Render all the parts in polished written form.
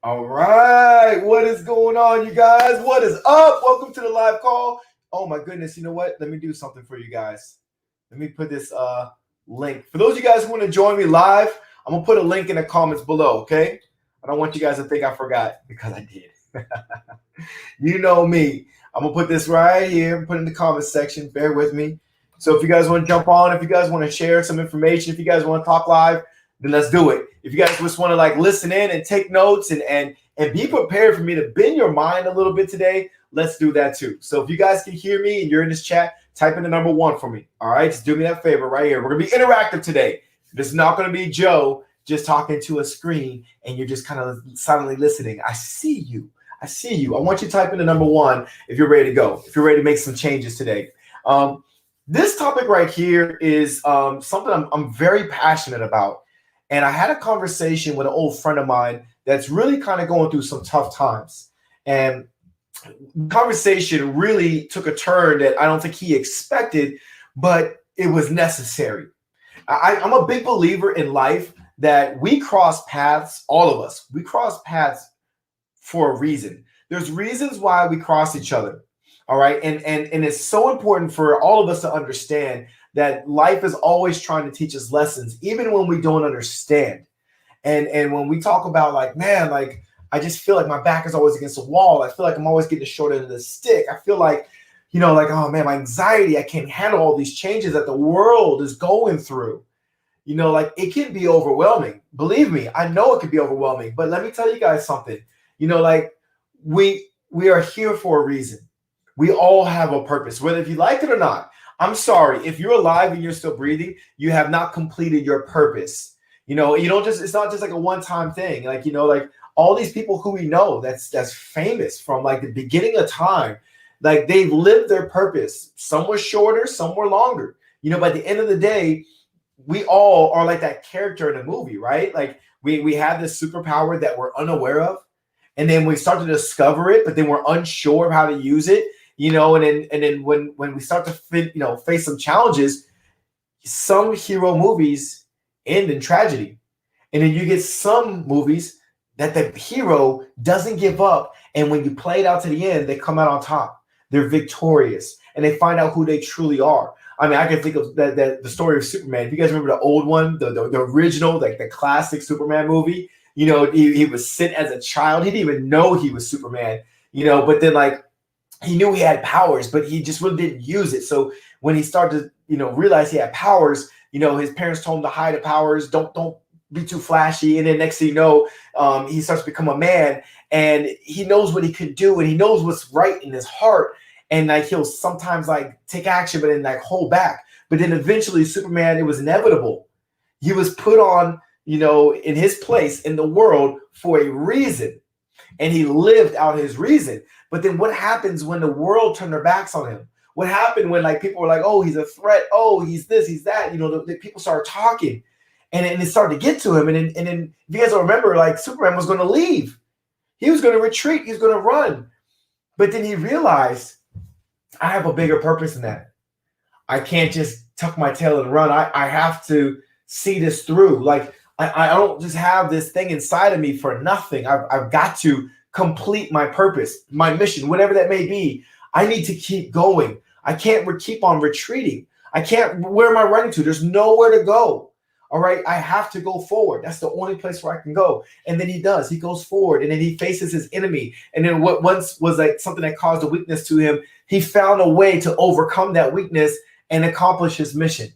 All right, what is going on, you guys? What is up? Welcome to the live call. Oh my goodness, you know what? Let me do something for you guys. Let me put this link. For those of you guys who want to join me live, I'm gonna put a link in the comments below, okay? I don't want you guys to think I forgot because I did. You know me. I'm gonna put this right here, put it in the comments section. Bear with me. So if you guys want to jump on, if you guys want to share some information, if you guys want to talk live, then let's do it. If you guys just want to like listen in and take notes and be prepared for me to bend your mind a little bit today, let's do that too. So if you guys can hear me and you're in this chat, type in the number 1 for me. All right, just do me that favor right here. We're gonna be interactive today. This is not gonna be Joe just talking to a screen and you're just kind of silently listening. I see you. I see you. I want you to type in the number 1 if you're ready to go, if you're ready to make some changes today. This topic right here is something I'm very passionate about. And I had a conversation with an old friend of mine that's really kind of going through some tough times. And the conversation really took a turn that I don't think he expected, but it was necessary. I'm a big believer in life that we cross paths, all of us. We cross paths for a reason. There's reasons why we cross each other. All right. And it's so important for all of us to understand that life is always trying to teach us lessons, even when we don't understand. And when we talk about like, man, like, I just feel like my back is always against the wall. I feel like I'm always getting the short end of the stick. I feel like, like, oh man, my anxiety, I can't handle all these changes that the world is going through. Like it can be overwhelming. Believe me, I know it can be overwhelming. But let me tell you guys something. Like we are here for a reason. We all have a purpose, whether if you like it or not. I'm sorry, if you're alive and you're still breathing, you have not completed your purpose. You don't just, it's not just like a one-time thing. Like, like all these people who we know that's famous from like the beginning of time, like they've lived their purpose. Some were shorter, some were longer. But at the end of the day, we all are like that character in a movie, right? Like we have this superpower that we're unaware of. And then we start to discover it, but then we're unsure of how to use it. And then when we start to face some challenges, some hero movies end in tragedy. And then you get some movies that the hero doesn't give up. And when you play it out to the end, they come out on top. They're victorious and they find out who they truly are. I mean, I can think of that the story of Superman. If you guys remember the old one, the original, like the classic Superman movie, he was sent as a child. He didn't even know he was Superman, but then like, he knew he had powers, but he just really didn't use it. So when he started to, realize he had powers, his parents told him to hide the powers. Don't be too flashy. And then next thing you know, he starts to become a man and he knows what he could do and he knows what's right in his heart. And like, he'll sometimes like take action, but then like hold back. But then eventually Superman, it was inevitable. He was put on, in his place in the world for a reason. And he lived out his reason. But then what happens when the world turned their backs on him? What happened when like people were like, oh, he's a threat. Oh, he's this, he's that. The people started talking and it started to get to him. And then if you guys don't remember, like Superman was going to leave. He was going to retreat. He was going to run. But then he realized, I have a bigger purpose than that. I can't just tuck my tail and run. I have to see this through. Like, I don't just have this thing inside of me for nothing. I've got to complete my purpose, my mission, whatever that may be. I need to keep going. I can't keep on retreating. I can't, where am I running to? There's nowhere to go. All right. I have to go forward. That's the only place where I can go. And then he does. He goes forward and then he faces his enemy. And then what once was like something that caused a weakness to him, he found a way to overcome that weakness and accomplish his mission.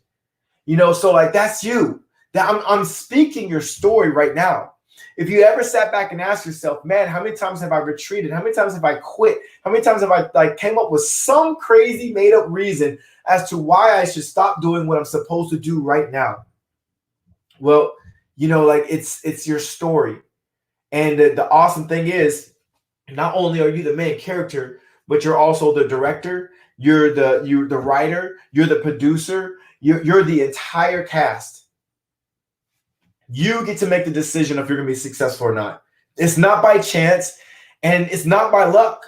So like that's you. I'm speaking your story right now. If you ever sat back and asked yourself, man, how many times have I retreated? How many times have I quit? How many times have I like came up with some crazy made up reason as to why I should stop doing what I'm supposed to do right now? Well, like it's your story. And the awesome thing is, not only are you the main character, but you're also the director, you're the writer, you're the producer, you're the entire cast. You get to make the decision if you're going to be successful or not. It's not by chance and it's not by luck.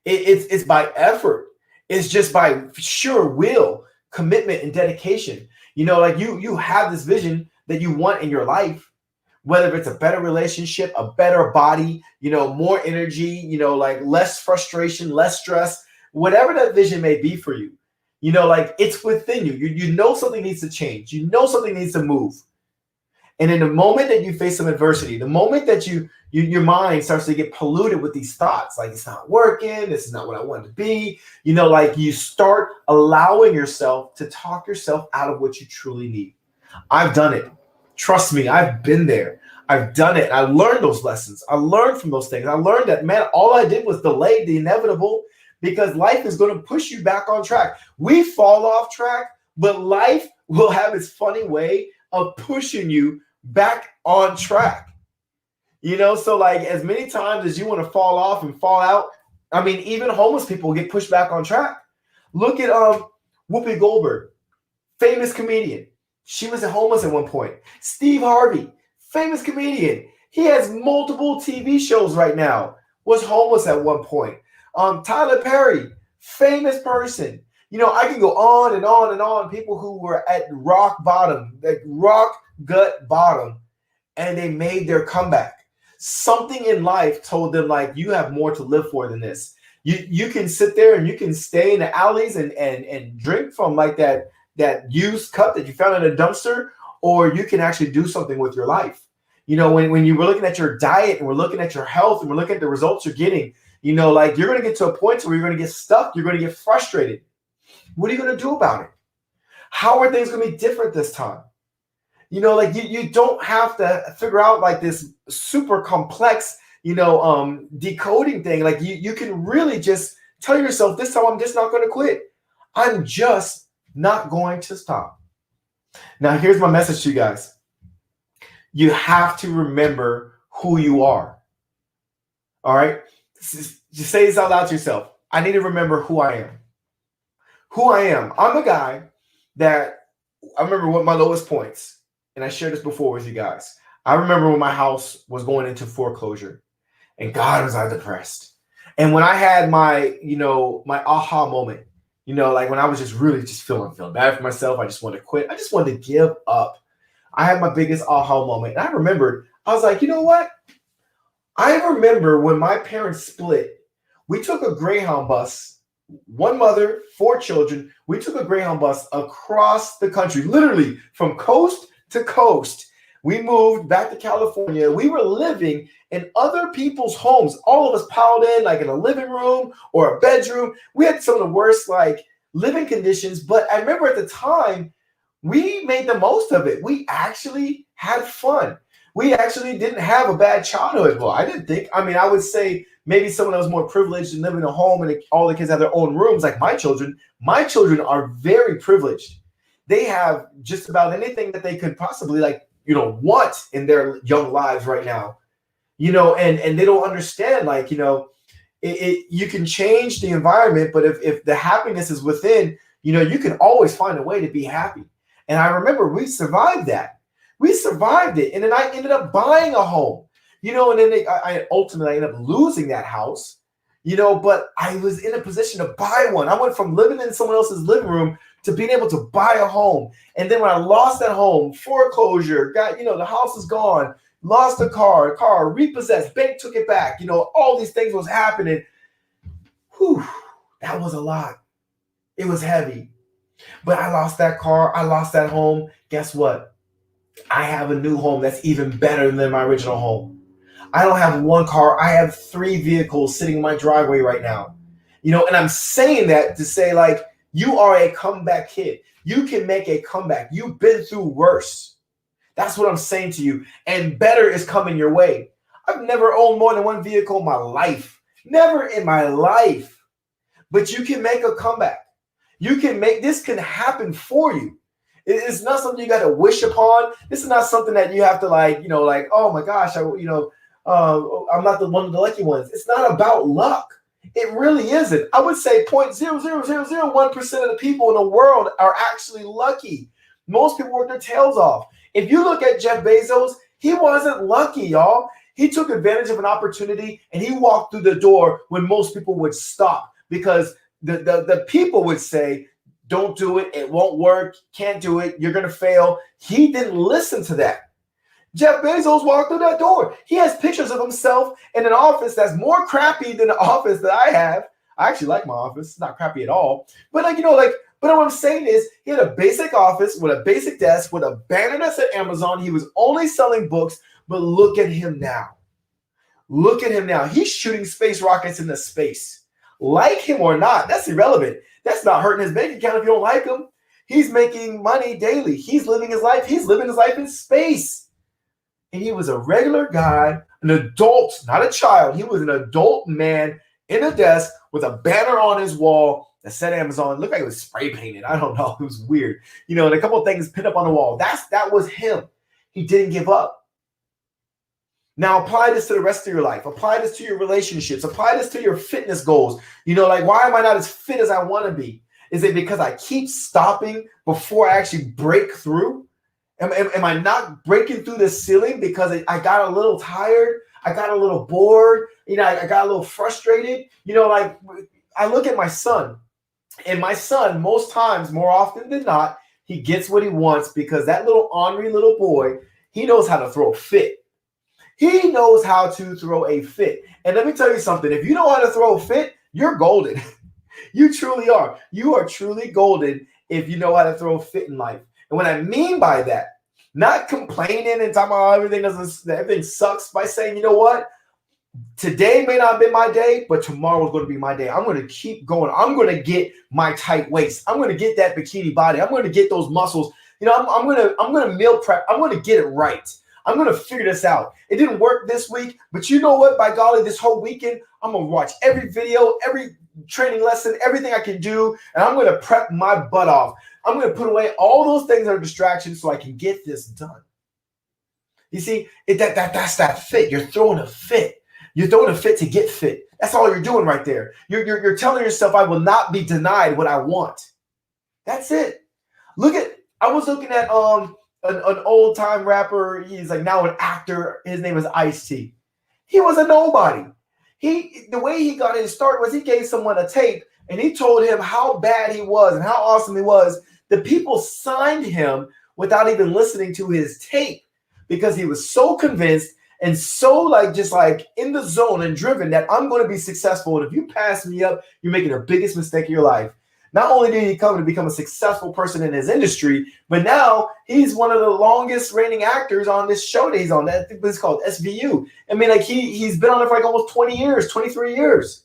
It's by effort. It's just by sheer will, commitment, and dedication. Like you have this vision that you want in your life, whether it's a better relationship, a better body, more energy, like less frustration, less stress, whatever that vision may be for you, like it's within you. You know something needs to change. You know something needs to move. And in the moment that you face some adversity, the moment that your mind starts to get polluted with these thoughts, like it's not working, this is not what I want to be, like you start allowing yourself to talk yourself out of what you truly need. I've done it. Trust me, I've been there. I've done it. I learned those lessons. I learned from those things. I learned that, man, all I did was delay the inevitable, because life is going to push you back on track. We fall off track, but life will have its funny way of pushing you back on track. So like as many times as you want to fall off and fall out, I mean, even homeless people get pushed back on track. Look at Whoopi Goldberg, famous comedian. She was homeless at one point. Steve Harvey, famous comedian. He has multiple TV shows right now. Was homeless at one point. Tyler Perry, famous person. I can go on and on and on. People who were at rock bottom, like rock gut bottom, and they made their comeback. Something in life told them, like, you have more to live for than this. You can sit there and you can stay in the alleys and drink from like that used cup that you found in a dumpster, or you can actually do something with your life. When you were looking at your diet and we're looking at your health and we're looking at the results you're getting, like you're going to get to a point where you're going to get stuck. You're going to get frustrated. What are you going to do about it? How are things going to be different this time? Like you don't have to figure out like this super complex, decoding thing. Like you can really just tell yourself, this time I'm just not going to quit. I'm just not going to stop. Now, here's my message to you guys. You have to remember who you are. All right? Just say this out loud to yourself. I need to remember who I am. Who I am. I'm a guy that I remember what my lowest points, and I shared this before with you guys. I remember when my house was going into foreclosure, and God, was I depressed. And when I had my, my aha moment, like when I was just really just feeling bad for myself, I just wanted to quit. I just wanted to give up. I had my biggest aha moment. And I remembered, I was like, you know what? I remember when my parents split, we took a Greyhound bus, one mother, 4 children. We took a Greyhound bus across the country, literally from coast to coast. We moved back to California. We were living in other people's homes. All of us piled in, like in a living room or a bedroom. We had some of the worst, like, living conditions. But I remember at the time, we made the most of it. We actually had fun. We actually didn't have a bad childhood. Well, I didn't think. I mean, I would say maybe someone that was more privileged and living in a home and all the kids have their own rooms, like my children. My children are very privileged. They have just about anything that they could possibly, like, want in their young lives right now. And they don't understand, like, you can change the environment, but if the happiness is within, you can always find a way to be happy. And I remember we survived that. We survived it. And then I ended up buying a home, and then I ultimately ended up losing that house, but I was in a position to buy one. I went from living in someone else's living room to being able to buy a home. And then when I lost that home, foreclosure, the house is gone, lost a car repossessed, bank took it back, all these things was happening. Whew, that was a lot. It was heavy. But I lost that car. I lost that home. Guess what? I have a new home that's even better than my original home. I don't have one car. I have 3 vehicles sitting in my driveway right now. And I'm saying that to say, like, you are a comeback kid. You can make a comeback. You've been through worse. That's what I'm saying to you. And better is coming your way. I've never owned more than 1 vehicle in my life. Never in my life. But you can make a comeback. This can happen for you. It's not something you got to wish upon. This is not something that you have to like, oh my gosh, I'm not one of the lucky ones. It's not about luck. It really isn't. I would say 0.00001% of the people in the world are actually lucky. Most people work their tails off. If you look at Jeff Bezos, he wasn't lucky, y'all. He took advantage of an opportunity and he walked through the door when most people would stop, because the people would say, don't do it. It won't work. Can't do it. You're going to fail. He didn't listen to that. Jeff Bezos walked through that door. He has pictures of himself in an office that's more crappy than the office that I have. I actually like my office. It's not crappy at all. But but what I'm saying is he had a basic office with a basic desk with a banner that said Amazon. He was only selling books, but look at him now. Look at him now. He's shooting space rockets into space. Like him or not, that's irrelevant. That's not hurting his bank account if you don't like him. He's making money daily. He's living his life. He's living his life in space. And he was a regular guy, an adult, not a child. He was an adult man in a desk with a banner on his wall that said Amazon. It looked like it was spray painted. I don't know. It was weird. And a couple of things pinned up on the wall. That was him. He didn't give up. Now apply this to the rest of your life. Apply this to your relationships. Apply this to your fitness goals. Why am I not as fit as I want to be? Is it because I keep stopping before I actually break through? Am I not breaking through the ceiling because I got a little tired? I got a little bored. I got a little frustrated. I look at my son, and my son, most times, more often than not, he gets what he wants because that little ornery little boy, he knows how to throw a fit. He knows how to throw a fit. And let me tell you something. If you know how to throw a fit, you're golden. You truly are. You are truly golden if you know how to throw a fit in life. And what I mean by that, not complaining and talking about everything sucks, by saying, you know what? Today may not have been my day, but tomorrow is going to be my day. I'm going to keep going. I'm going to get my tight waist. I'm going to get that bikini body. I'm going to get those muscles. I'm going to meal prep. I'm going to get it right. I'm going to figure this out. It didn't work this week, but you know what? By golly, this whole weekend, I'm going to watch every video, every training lesson, everything I can do, and I'm going to prep my butt off. I'm going to put away all those things that are distractions so I can get this done. You see, that's that fit. You're throwing a fit. You're throwing a fit to get fit. That's all you're doing right there. You're telling yourself, I will not be denied what I want. That's it. I was looking at an old time rapper. He's like now an actor. His name is Ice-T. He was a nobody. The way he got his start was he gave someone a tape and he told him how bad he was and how awesome he was. The people signed him without even listening to his tape because he was so convinced and so just in the zone and driven that I'm going to be successful. And if you pass me up, you're making the biggest mistake of your life. Not only did he come to become a successful person in his industry, but now he's one of the longest reigning actors on this show that he's on. I think it's called SVU. I mean, he's been on it for almost 20 years, 23 years.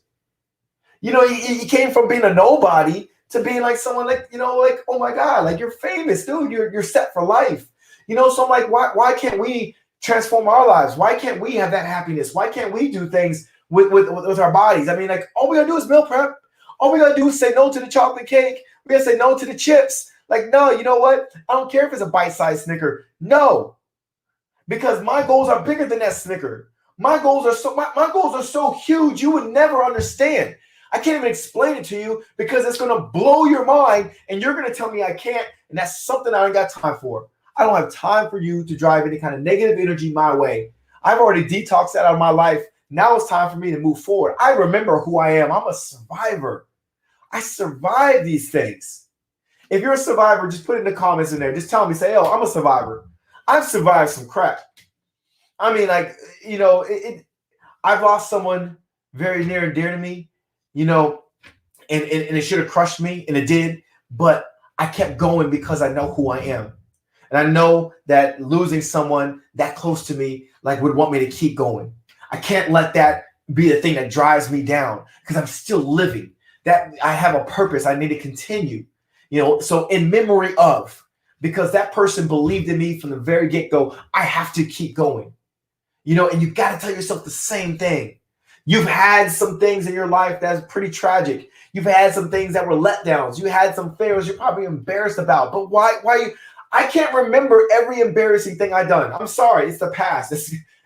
He came from being a nobody to being someone oh my God, you're famous, dude. You're set for life. So I'm like, why can't we transform our lives? Why can't we have that happiness? Why can't we do things with our bodies? I mean, all we gotta do is meal prep. All we gotta do is say no to the chocolate cake. We gotta say no to the chips. No, you know what? I don't care if it's a bite-sized Snicker. No, because my goals are bigger than that Snicker. My goals are so huge you would never understand. I can't even explain it to you because it's gonna blow your mind, and you're gonna tell me I can't, and that's something I ain't got time for. I don't have time for you to drive any kind of negative energy my way. I've already detoxed that out of my life. Now it's time for me to move forward. I remember who I am. I'm a survivor. I survived these things. If you're a survivor, just put it in the comments in there. Just tell me, say, oh, I'm a survivor. I've survived some crap. I mean, I've lost someone very near and dear to me, and it should have crushed me, and it did. But I kept going because I know who I am. And I know that losing someone that close to me, would want me to keep going. I can't let that be the thing that drives me down because I'm still living. That I have a purpose. I need to continue, so in memory of, because that person believed in me from the very get-go, I have to keep going, and you got to tell yourself the same thing. You've had some things in your life that's pretty tragic. You've had some things that were letdowns. You had some failures you're probably embarrassed about, but why I can't remember every embarrassing thing I've done. I'm sorry. It's the past.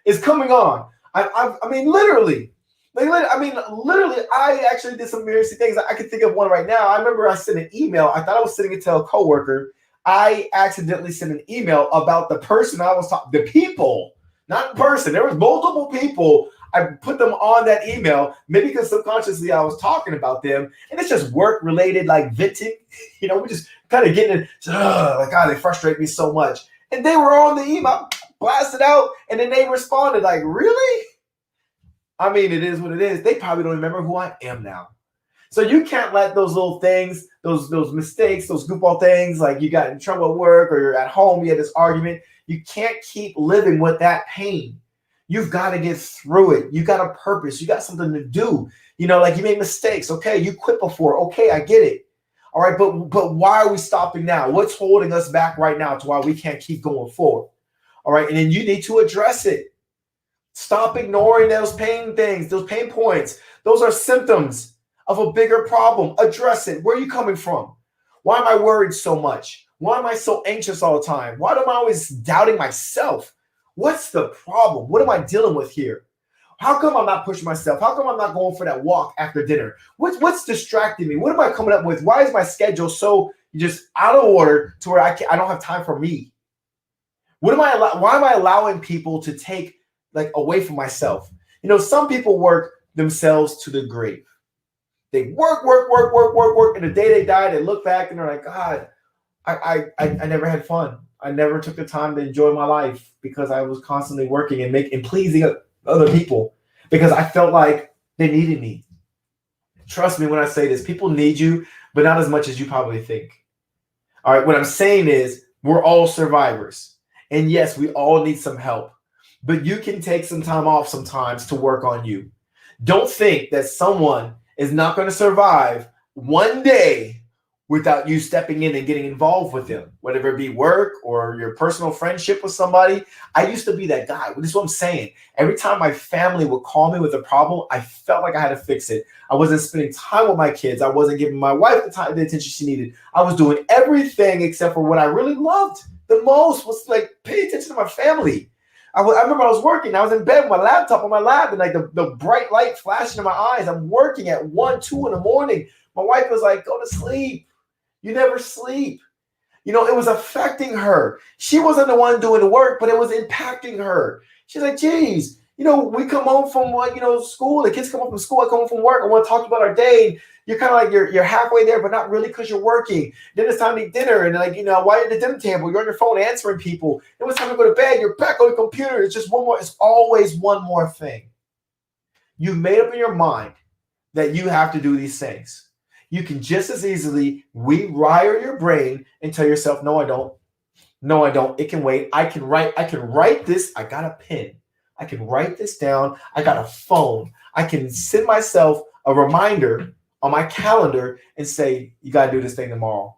It's coming on. I mean, literally, I actually did some embarrassing things. I can think of one right now. I remember I sent an email. I thought I was sending it to a coworker. I accidentally sent an email about the person I was talking, the people, not the person. There was multiple people. I put them on that email, maybe because subconsciously I was talking about them, and it's just work-related, venting. We just kind of getting it. God, they frustrate me so much. And they were on the email. blasted out, and then they responded like, really? I mean, it is what it is. They probably don't remember who I am now. So you can't let those little things, those mistakes, those goofball things, like you got in trouble at work or you're at home, you had this argument. You can't keep living with that pain. You've got to get through it. You got a purpose. You got something to do. You know, like you made mistakes. Okay, you quit before. Okay, I get it. All right, but why are we stopping now? What's holding us back right now to why we can't keep going forward? All right, and then you need to address it. Stop ignoring those pain things, those pain points. Those are symptoms of a bigger problem. Address it. Where are you coming from? Why am I worried so much? Why am I so anxious all the time? Why am I always doubting myself? What's the problem? What am I dealing with here? How come I'm not pushing myself? How come I'm not going for that walk after dinner? What's distracting me? What am I coming up with? Why is my schedule so just out of order to where I don't have time for me? Why am I allowing people to take like away from myself? You know, some people work themselves to the grave. They work, and the day they die, they look back and they're like, God, I never had fun. I never took the time to enjoy my life because I was constantly working and pleasing other people because I felt like they needed me. Trust me when I say this, people need you, but not as much as you probably think. All right, what I'm saying is we're all survivors. And yes, we all need some help, but you can take some time off sometimes to work on you. Don't think that someone is not going to survive one day without you stepping in and getting involved with them, whether it be work or your personal friendship with somebody. I used to be that guy. This is what I'm saying. Every time my family would call me with a problem, I felt like I had to fix it. I wasn't spending time with my kids. I wasn't giving my wife the attention she needed. I was doing everything except for what I really loved the most was like pay attention to my family. I remember I was working. I was in bed with my laptop on my lap and like the bright light flashing in my eyes. I'm working at 1, 2 in the morning. My wife was like, go to sleep. You never sleep. You know, it was affecting her. She wasn't the one doing the work, but it was impacting her. She's like, geez, you know, we come home from school. The kids come home from school. I come home from work. I want to talk about our day. And you're kind of like, you're halfway there, but not really because you're working. Then it's time to eat dinner. And like, you know, while you're at the dinner table, you're on your phone answering people. Then it's time to go to bed. You're back on the computer. It's just one more. It's always one more thing. You made up in your mind that you have to do these things. You can just as easily rewire your brain and tell yourself, no, I don't. No, I don't. It can wait. I can write this. I got a pen. I can write this down. I got a phone. I can send myself a reminder on my calendar and say, you got to do this thing tomorrow.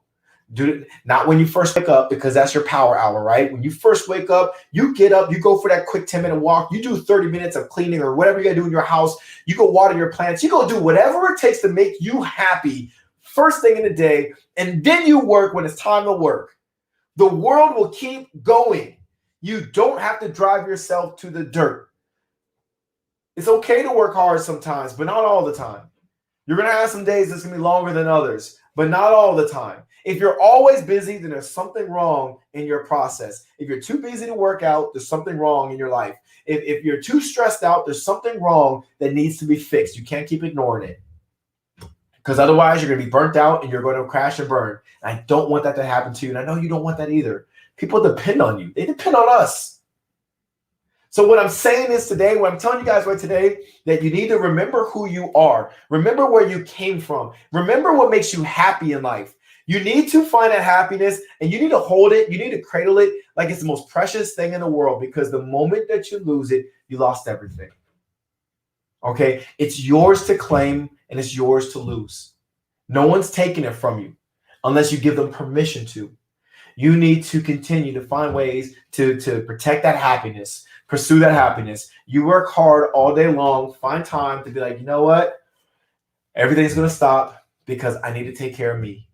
Do it not when you first wake up, because that's your power hour, right? When you first wake up, you get up, you go for that quick 10-minute walk, you do 30 minutes of cleaning or whatever you got to do in your house, you go water your plants, you go do whatever it takes to make you happy first thing in the day, and then you work when it's time to work. The world will keep going. You don't have to drive yourself to the dirt. It's okay to work hard sometimes, but not all the time. You're going to have some days that's going to be longer than others, but not all the time. If you're always busy, then there's something wrong in your process. If you're too busy to work out, there's something wrong in your life. If you're too stressed out, there's something wrong that needs to be fixed. You can't keep ignoring it, because otherwise you're going to be burnt out and you're going to crash and burn. And I don't want that to happen to you, and I know you don't want that either. People depend on you. They depend on us. So what I'm saying is today, what I'm telling you guys right today, that you need to remember who you are. Remember where you came from. Remember what makes you happy in life. You need to find that happiness and you need to hold it. You need to cradle it like it's the most precious thing in the world, because the moment that you lose it, you lost everything. Okay? It's yours to claim and it's yours to lose. No one's taking it from you unless you give them permission to. You need to continue to find ways to protect that happiness, pursue that happiness. You work hard all day long, find time to be like, you know what? Everything's going to stop because I need to take care of me.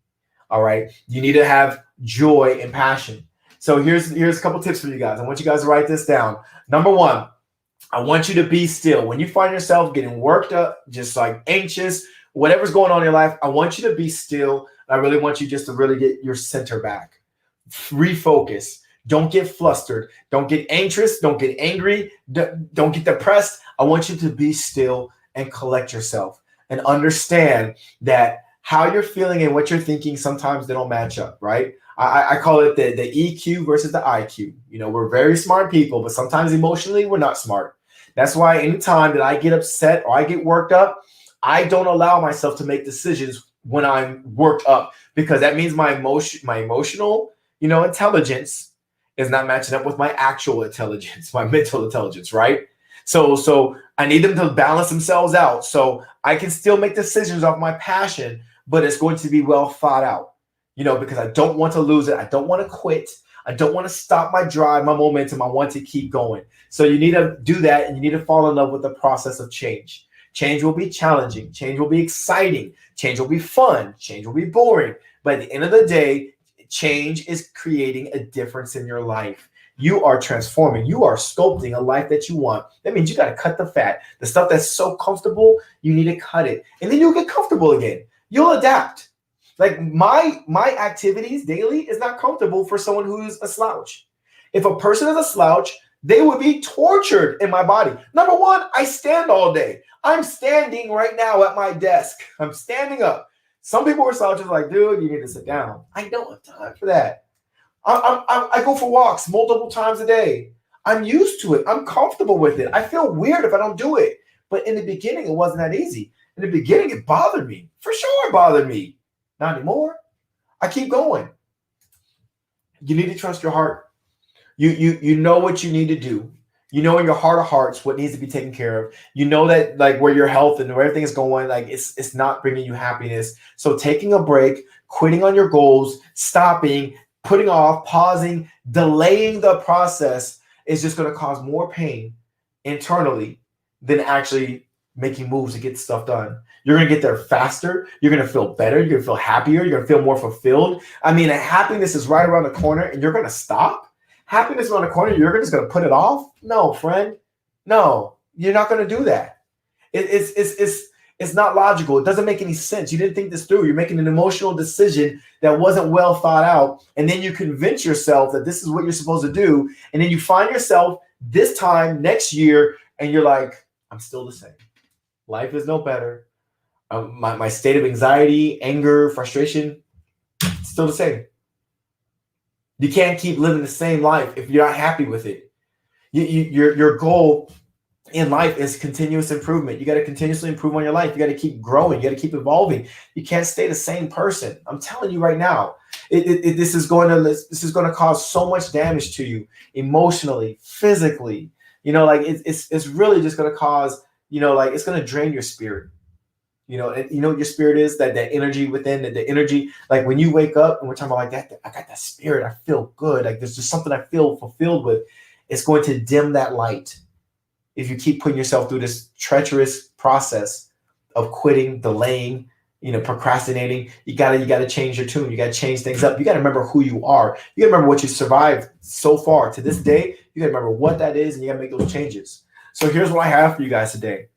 All right. You need to have joy and passion. So here's a couple tips for you guys. I want you guys to write this down. Number one, I want you to be still. When you find yourself getting worked up, just like anxious, whatever's going on in your life, I want you to be still. I really want you just to really get your center back. Refocus. Don't get flustered. Don't get anxious. Don't get angry. Don't get depressed. I want you to be still and collect yourself and understand that how you're feeling and what you're thinking, sometimes they don't match up, right? I call it the EQ versus the IQ. You know, we're very smart people, but sometimes emotionally we're not smart. That's why anytime that I get upset or I get worked up, I don't allow myself to make decisions when I'm worked up, because that means my emotional, intelligence is not matching up with my actual intelligence, my mental intelligence, right? So I need them to balance themselves out so I can still make decisions off my passion, but it's going to be well thought out, because I don't want to lose it. I don't want to quit. I don't want to stop my drive, my momentum. I want to keep going. So you need to do that, and you need to fall in love with the process of change. Change will be challenging. Change will be exciting. Change will be fun. Change will be boring. But at the end of the day, change is creating a difference in your life. You are transforming. You are sculpting a life that you want. That means you got to cut the fat. The stuff that's so comfortable, you need to cut it. And then you'll get comfortable again. You'll adapt. Like my activities daily is not comfortable for someone who's a slouch. If a person is a slouch, they would be tortured in my body. Number one, I stand all day. I'm standing right now at my desk. I'm standing up. Some people are slouches like, dude, you need to sit down. I don't have time for that. I go for walks multiple times a day. I'm used to it. I'm comfortable with it. I feel weird if I don't do it. But in the beginning, it wasn't that easy. In the beginning, it bothered me. For sure, it bothered me. Not anymore. I keep going. You need to trust your heart. You know what you need to do. You know in your heart of hearts what needs to be taken care of. You know that like where your health and where everything is going, like it's not bringing you happiness. So taking a break, quitting on your goals, stopping, putting off, pausing, delaying the process is just going to cause more pain internally than actually making moves to get stuff done. You're going to get there faster. You're going to feel better. You're going to feel happier. You're going to feel more fulfilled. I mean, happiness is right around the corner and you're going to stop. Happiness around the corner, you're just going to put it off? No, friend. No, you're not going to do that. It's not logical. It doesn't make any sense. You didn't think this through. You're making an emotional decision that wasn't well thought out. And then you convince yourself that this is what you're supposed to do. And then you find yourself this time next year and you're like, I'm still the same. Life is no better. My state of anxiety, anger, frustration, still the same. You can't keep living the same life if you're not happy with it. Your goal in life is continuous improvement. You got to continuously improve on your life. You got to keep growing. You got to keep evolving. You can't stay the same person. I'm telling you right now, this is going to cause so much damage to you emotionally, physically. It's really just going to cause, it's going to drain your spirit. And you know what your spirit is, that energy within, the energy, like when you wake up and we're talking about like that, I got that spirit, I feel good. Like there's just something I feel fulfilled with. It's going to dim that light if you keep putting yourself through this treacherous process of quitting, delaying, procrastinating. You gotta change your tune. You gotta change things up. You gotta remember who you are. You gotta remember what you survived so far to this day. You gotta remember what that is, and you gotta make those changes. So here's what I have for you guys today.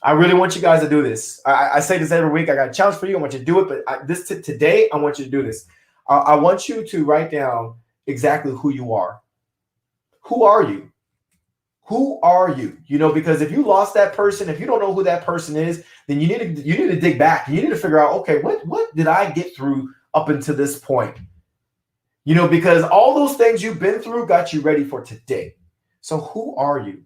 I really want you guys to do this. I say this every week. I got a challenge for you. I want you to do it, but today I want you to do this. I want you to write down exactly who you are. Who are you? Who are you? Because if you lost that person, if you don't know who that person is, then you need to dig back. You need to figure out, okay, what did I get through up until this point? Because all those things you've been through got you ready for today. So who are you?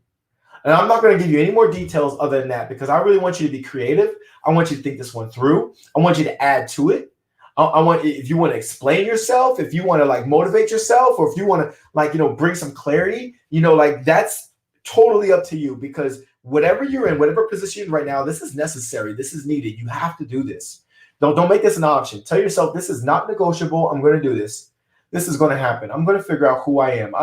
And I'm not going to give you any more details other than that, because I really want you to be creative. I want you to think this one through. I want you to add to it. I want, if you want to explain yourself, if you want to like motivate yourself, or if you want to bring some clarity, that's totally up to you, because whatever you're in, whatever position you're in right now, this is necessary. This is needed. You have to do this. Don't make this an option. Tell yourself, this is not negotiable. I'm going to do this. This is going to happen. I'm going to figure out who I am.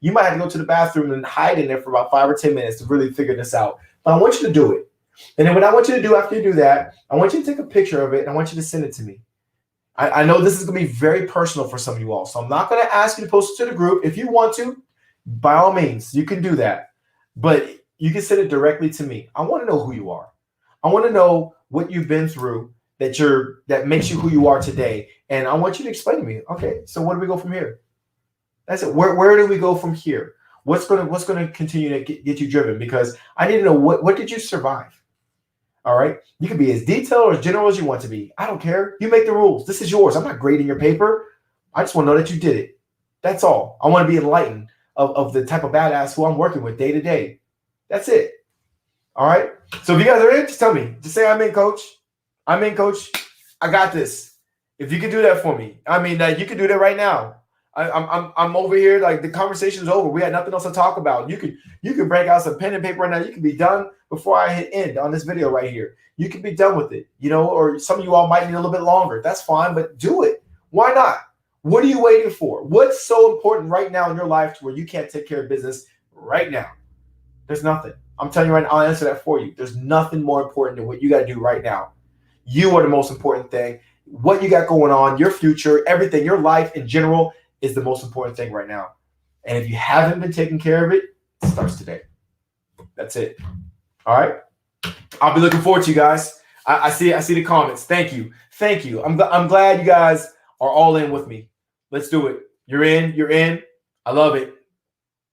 You might have to go to the bathroom and hide in there for about 5 or 10 minutes to really figure this out. But I want you to do it. And then what I want you to do after you do that, I want you to take a picture of it and I want you to send it to me. I know this is going to be very personal for some of you all. So I'm not going to ask you to post it to the group. If you want to, by all means, you can do that. But you can send it directly to me. I want to know who you are. I want to know what you've been through that makes you who you are today. And I want you to explain to me, okay, so where do we go from here? That's it. Where do we go from here? What's going to continue to get you driven? Because I need to know what did you survive? All right. You can be as detailed or as general as you want to be. I don't care. You make the rules. This is yours. I'm not grading your paper. I just want to know that you did it. That's all. I want to be enlightened of the type of badass who I'm working with day to day. That's it. All right. So if you guys are in, just tell me. Just say I'm in, coach. I'm in, coach. I got this. If you can do that for me, I mean, you can do that right now. I'm over here. Like the conversation's over. We had nothing else to talk about. You could break out some pen and paper right now. You can be done before I hit end on this video right here. You can be done with it, or some of you all might need a little bit longer. That's fine, but do it. Why not? What are you waiting for? What's so important right now in your life to where you can't take care of business right now? There's nothing. I'm telling you right now, I'll answer that for you. There's nothing more important than what you got to do right now. You are the most important thing. What you got going on, your future, everything, your life in general is the most important thing right now. And if you haven't been taking care of it, it starts today. That's it. All right. I'll be looking forward to you guys. I see the comments. Thank you. I'm glad you guys are all in with me. Let's do it. You're in. I love it.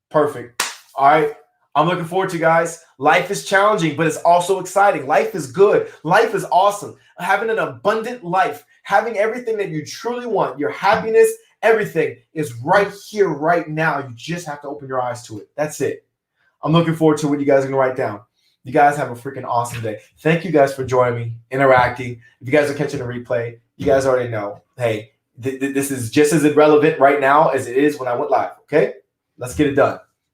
Perfect. All right. I'm looking forward to you guys. Life is challenging, but it's also exciting. Life is good. Life is awesome. Having an abundant life, having everything that you truly want, your happiness, everything is right here, right now. You just have to open your eyes to it. That's it. I'm looking forward to what you guys are going to write down. You guys have a freaking awesome day. Thank you guys for joining me, interacting. If you guys are catching the replay, you guys already know, hey, this is just as irrelevant right now as it is when I went live, okay? Let's get it done.